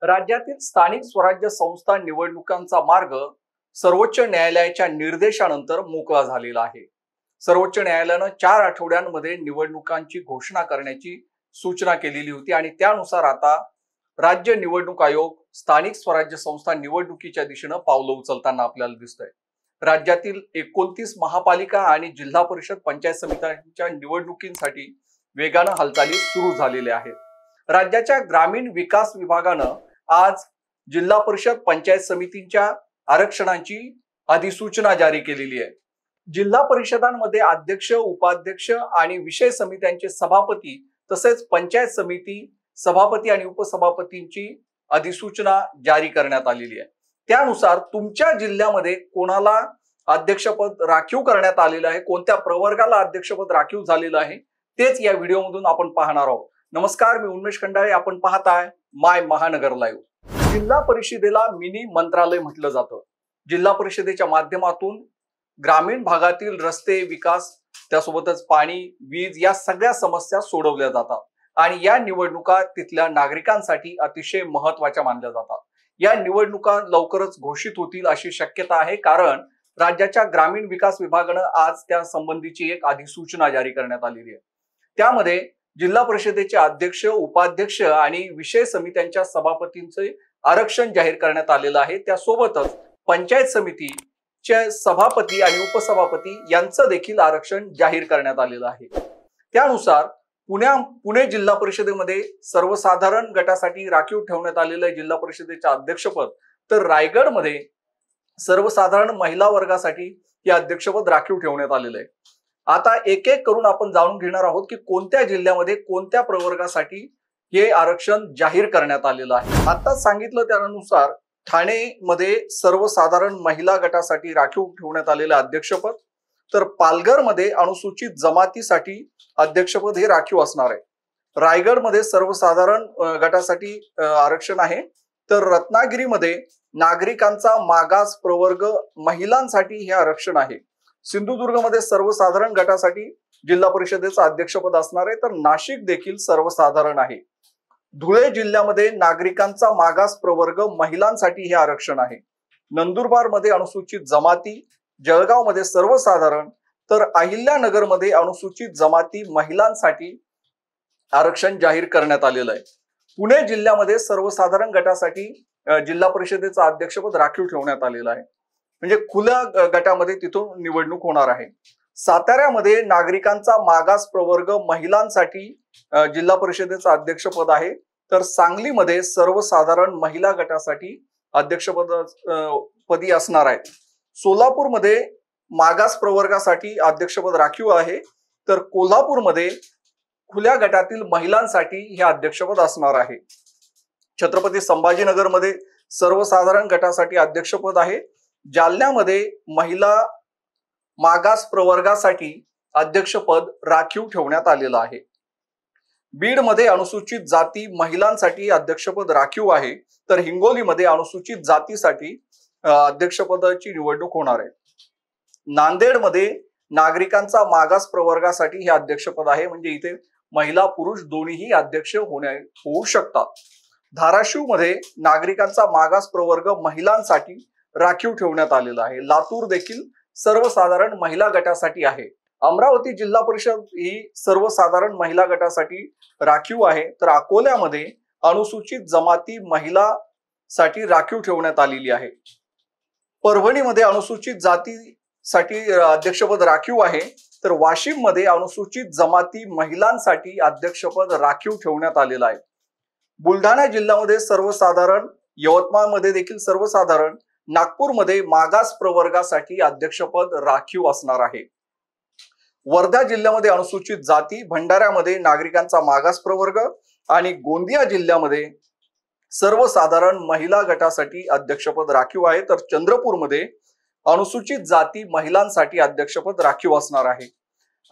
राज्यातील स्थानिक स्वराज्य संस्था निवडणुकांचा मार्ग सर्वोच्च न्यायालयाच्या निर्देशानंतर मोकळा झालेला आहे। सर्वोच्च न्यायालयाने 4 आठवड्यांमध्ये निवडणुकांची घोषणा करण्याची सूचना केलेली होती आणि त्यानुसार आता राज्य निवडणूक आयोग स्थानिक स्वराज्य संस्था निवडणुकीच्या दिशेने पावलं उचलताना आपल्याला दिसतंय। राज्यातील 29 महापालिका आणि जिल्हा परिषद पंचायत समित्यांच्या निवडणुकींसाठी वेगाने हालचाली सुरू झालेल्या आहेत। राज्याच्या ग्रामीण विकास विभागानं आज जिल्हा परिषद पंचायत समितींच्या आरक्षणाची अधिसूचना जारी केलेली आहे। जिल्हा परिषदांमध्ये अध्यक्ष, उपाध्यक्ष आणि विषय समित्यांचे सभापती तसेच पंचायत समिती सभापती आणि उपसभापतींची अधिसूचना जारी करण्यात आलेली आहे। त्यानुसार तुमच्या जिल्ह्यामध्ये कोणाला अध्यक्षपद राखीव करण्यात आलेलं आहे, कोणत्या प्रवर्गाला अध्यक्षपद राखीव झालेलं आहे, तेच या व्हिडिओमधून आपण पाहणार आहोत। नमस्कार, मी उन्मेष खंडाळे, आपण पाहताय माय महानगर लाईव्ह। जिल्हा परिषदेला मिनी मंत्रालय म्हटलं जातं। जिल्हा परिषदेच्या माध्यमातून ग्रामीण भागातील रस्ते विकास, त्यासोबतच पाणी, वीज या सगळ्या समस्या सोडवल्या जातात आणि या निवडणुका तिथल्या नागरिकांसाठी अतिशय महत्त्वाच्या मानल्या जातात। या निवडणुका लवकरच घोषित होतील अशी शक्यता आहे, कारण राज्याच्या ग्रामीण विकास विभागानं आज त्या संबंधीची एक अधिसूचना जारी करण्यात आलेली आहे। त्यामध्ये जिल्हा परिषदेचे अध्यक्ष, उपाध्यक्ष आणि विषय समित्यांच्या सभापतींचे आरक्षण जाहीर करण्यात आलेलं आहे। त्यासोबतच पंचायत समितीचे सभापती आणि उपसभापती यांचं देखील आरक्षण जाहीर करण्यात आलेलं आहे। त्यानुसार पुणे जिल्हा परिषदेमध्ये सर्वसाधारण गटासाठी राखीव ठेवण्यात आलेलं आहे जिल्हा परिषदेचे अध्यक्षपद, तर रायगडमध्ये सर्वसाधारण महिला वर्गासाठी हे अध्यक्षपद राखीव ठेवण्यात आलेलं आहे। आता एक एक करून आपण जाणून घेणार आहोत की कोणत्या जिल्ह्यामध्ये कोणत्या प्रवर्गासाठी हे आरक्षण जाहीर करण्यात आलेलं आहे। आता सांगितलं त्यानुसार ठाणेमध्ये सर्वसाधारण महिला गटासाठी राखीव ठेवण्यात आलेलं अध्यक्षपद, तर पालघरमध्ये अनुसूचित जमातीसाठी अध्यक्षपद हे राखीव असणार आहे। रायगडमध्ये सर्वसाधारण गटासाठी आरक्षण आहे, तर रत्नागिरीमध्ये नागरिकांचा मागास प्रवर्ग महिलांसाठी हे आरक्षण आहे। सिंधुदुर्गमध्ये सर्वसाधारण गटासाठी जिल्हा परिषदेचं अध्यक्षपद असणार आहे, तर नाशिक देखील सर्वसाधारण आहे। धुळे जिल्ह्यामध्ये नागरिकांचा मागास प्रवर्ग महिलांसाठी हे आरक्षण आहे। नंदुरबारमध्ये अनुसूचित जमाती, जळगावमध्ये सर्वसाधारण, तर अहिल्यानगरमध्ये अनुसूचित जमाती महिलांसाठी आरक्षण जाहीर करण्यात आलेलं आहे। पुणे जिल्ह्यामध्ये सर्वसाधारण गटासाठी जिल्हा परिषदेचं अध्यक्षपद राखीव ठेवण्यात आलेलं आहे, म्हणजे खुल्या गटामध्ये तिथून निवडणूक होणार आहे। साताऱ्यामध्ये नागरिकांचा मागास प्रवर्ग महिलांसाठी जिल्हा परिषदेचं अध्यक्षपद आहे, तर सांगलीमध्ये सर्वसाधारण महिला गटासाठी अध्यक्षपदी असणार आहे। सोलापूरमध्ये मागास प्रवर्गासाठी अध्यक्षपद राखीव आहे, तर कोल्हापूरमध्ये खुल्या गटातील महिलांसाठी हे अध्यक्षपद असणार आहे। छत्रपती संभाजीनगरमध्ये सर्वसाधारण गटासाठी अध्यक्षपद आहे। जालन्यामध्ये महिला मागास प्रवर्गासाठी अध्यक्षपद राखीव ठेवण्यात आलेलं आहे। बीडमध्ये अनुसूचित जाती महिलांसाठी अध्यक्षपद राखीव आहे, तर हिंगोलीमध्ये अनुसूचित जातीसाठी अध्यक्षपदाची निवडणूक होणार आहे। नांदेडमध्ये नागरिकांचा मागास प्रवर्गासाठी हे अध्यक्षपद आहे, म्हणजे इथे महिला पुरुष दोन्हीही अध्यक्ष होऊ शकतात। धाराशिवमध्ये नागरिकांचा मागास प्रवर्ग महिलांसाठी राखीव ठेवण्यात आलेला आहे। लातूर देखील सर्वसाधारण महिला गटासाठी आहे। अमरावती जिल्हा परिषद ही सर्वसाधारण महिला गटासाठी राखीव आहे, तर अकोल्यामध्ये अनुसूचित जमाती महिलासाठी राखीव ठेवण्यात आलेली आहे। परभणीमध्ये अनुसूचित जातीसाठी अध्यक्षपद राखीव आहे, तर वाशिममध्ये अनुसूचित जमाती महिलांसाठी अध्यक्षपद राखीव ठेवण्यात आलेलं आहे। बुलढाणा जिल्ह्यामध्ये सर्वसाधारण, यवतमाळमध्ये देखील सर्वसाधारण, नागपूरमध्ये मागास प्रवर्गासाठी अध्यक्षपद राखीव असणार आहे। वर्धा जिल्ह्यामध्ये अनुसूचित जाती, भंडाऱ्यामध्ये नागरिकांचा मागास प्रवर्ग आणि गोंदिया जिल्ह्यामध्ये सर्वसाधारण महिला गटासाठी अध्यक्षपद राखीव आहे, तर चंद्रपूरमध्ये अनुसूचित जाती महिलांसाठी अध्यक्षपद राखीव असणार आहे।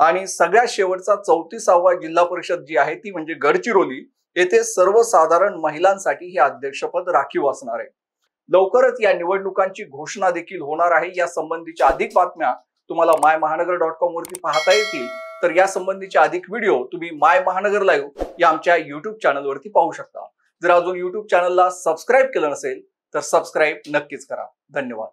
आणि सगळ्यात शेवटचा 34वा जिल्हा परिषद जी आहे ती म्हणजे गडचिरोली, येथे सर्वसाधारण महिलांसाठी हे अध्यक्षपद राखीव असणार आहे। लवकरच या निवडणुकांची घोषणा देखील होणार आहे। या संबंधीच्या अधिक बातम्या तुम्हाला mymahanagar.com वरती पाहता येतील, तर या संबंधीचे अधिक व्हिडिओ तुम्ही माय महानगर लाईव्ह या आमच्या YouTube चॅनलवरती पाहू शकता। जर अजून YouTube चॅनलला सबस्क्राईब केलं नसेल तर सबस्क्राईब नक्कीच करा. धन्यवाद.